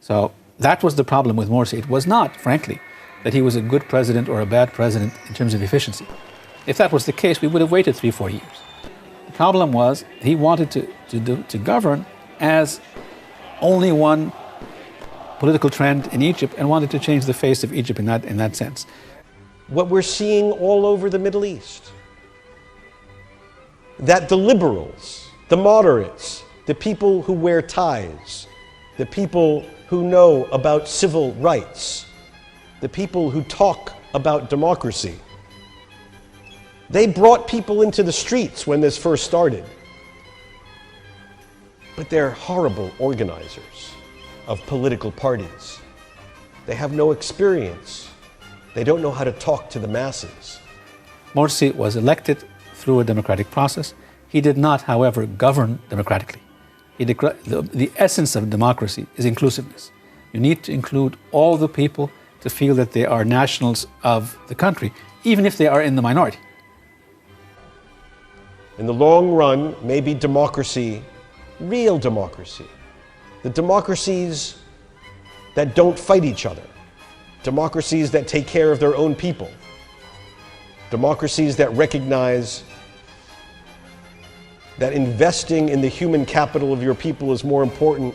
So that was the problem with Morsi. It was not, frankly, that he was a good president or a bad president in terms of efficiency. If that was the case, we would have waited 3-4 years. The problem was he wanted to govern as only one political trend in Egypt and wanted to change the face of Egypt in that sense. What we're seeing all over the Middle East, that the liberals, the moderates, the people who wear ties, the people who know about civil rights, the people who talk about democracy, they brought people into the streets when this first started. But they're horrible organizers of political parties. They have no experience. They don't know how to talk to the masses. Morsi was elected through a democratic process. He did not, however, govern democratically. The essence of democracy is inclusiveness. You need to include all the people to feel that they are nationals of the country, even if they are in the minority. In the long run, maybe democracy, real democracy, the democracies that don't fight each other, democracies that take care of their own people, democracies that recognize that investing in the human capital of your people is more important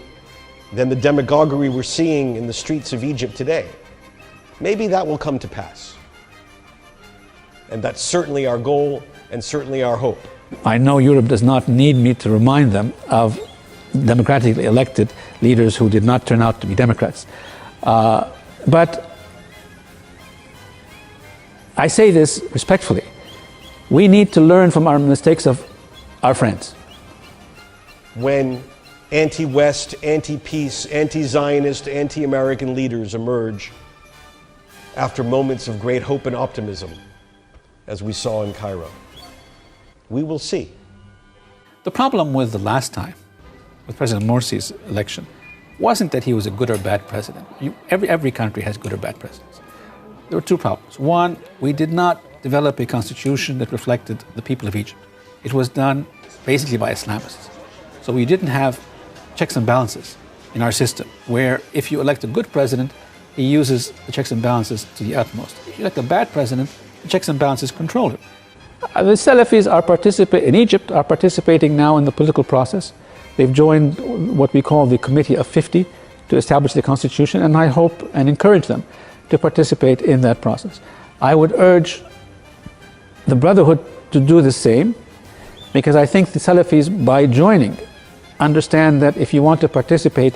than the demagoguery we're seeing in the streets of Egypt today. Maybe that will come to pass. And that's certainly our goal and certainly our hope. I know Europe does not need me to remind them of democratically elected leaders who did not turn out to be Democrats. But I say this respectfully. We need to learn from our mistakes of our friends. When anti-West, anti-peace, anti-Zionist, anti-American leaders emerge after moments of great hope and optimism, as we saw in Cairo, we will see. The problem with the last time, with President Morsi's election, wasn't that he was a good or bad president. Every country has good or bad presidents. There were two problems. One, we did not develop a constitution that reflected the people of Egypt. It was done basically by Islamists. So we didn't have checks and balances in our system, where if you elect a good president, he uses the checks and balances to the utmost. If you elect a bad president, the checks and balances control him. The Salafis in Egypt are participating now in the political process. They've joined what we call the Committee of 50 to establish the constitution, and I hope and encourage them to participate in that process. I would urge the Brotherhood to do the same, because I think the Salafis, by joining, understand that if you want to participate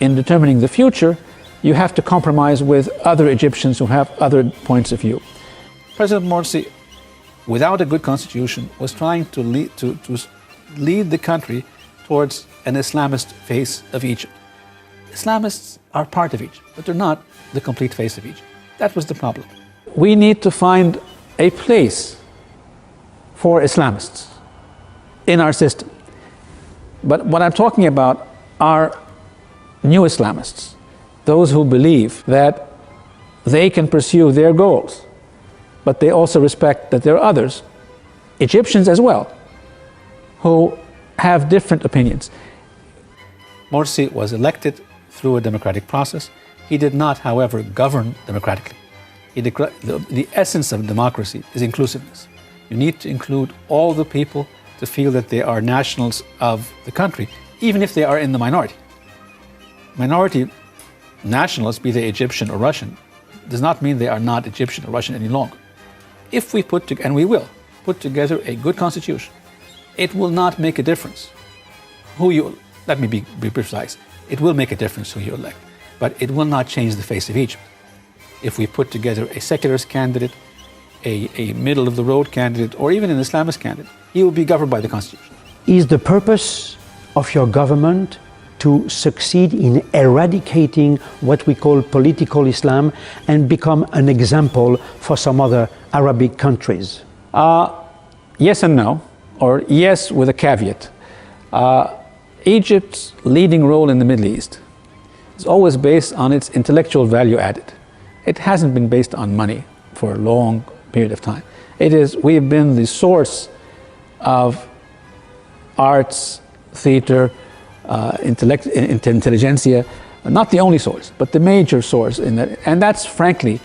in determining the future, you have to compromise with other Egyptians who have other points of view. President Morsi, without a good constitution, was trying to lead the country towards an Islamist face of Egypt. Islamists are part of Egypt, but they're not the complete face of Egypt. That was the problem. We need to find a place for Islamists in our system. But what I'm talking about are new Islamists, those who believe that they can pursue their goals, but they also respect that there are others, Egyptians as well, who have different opinions. Morsi was elected through a democratic process. He did not, however, govern democratically. The essence of democracy is inclusiveness. You need to include all the people to feel that they are nationals of the country, even if they are in the minority. Minority nationalists, be they Egyptian or Russian, does not mean they are not Egyptian or Russian any longer. If we and we will, put together a good constitution, it will not make a difference let me be precise, it will make a difference who you elect, but it will not change the face of Egypt. If we put together a secularist candidate, a middle-of-the-road candidate, or even an Islamist candidate, he will be governed by the Constitution. Is the purpose of your government to succeed in eradicating what we call political Islam and become an example for some other Arabic countries? Yes and no, or yes with a caveat. Egypt's leading role in the Middle East is always based on its intellectual value added. It hasn't been based on money for a long period of time. We have been the source of arts, theater, intelligentsia not the only source, but the major source in that. And that's frankly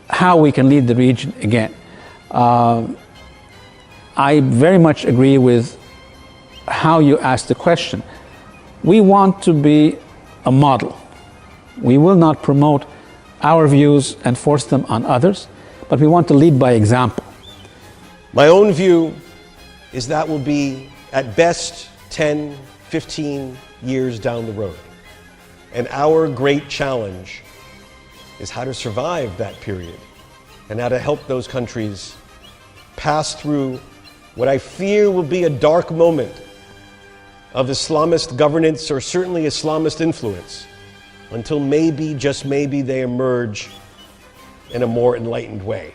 how we can lead the region again. I very much agree with how you asked the question. We want to be a model. We will not promote our views and force them on others, but we want to lead by example. My own view is that will be at best 10, 15 years down the road. And our great challenge is how to survive that period and how to help those countries pass through what I fear will be a dark moment of Islamist governance or certainly Islamist influence until maybe, just maybe, they emerge in a more enlightened way.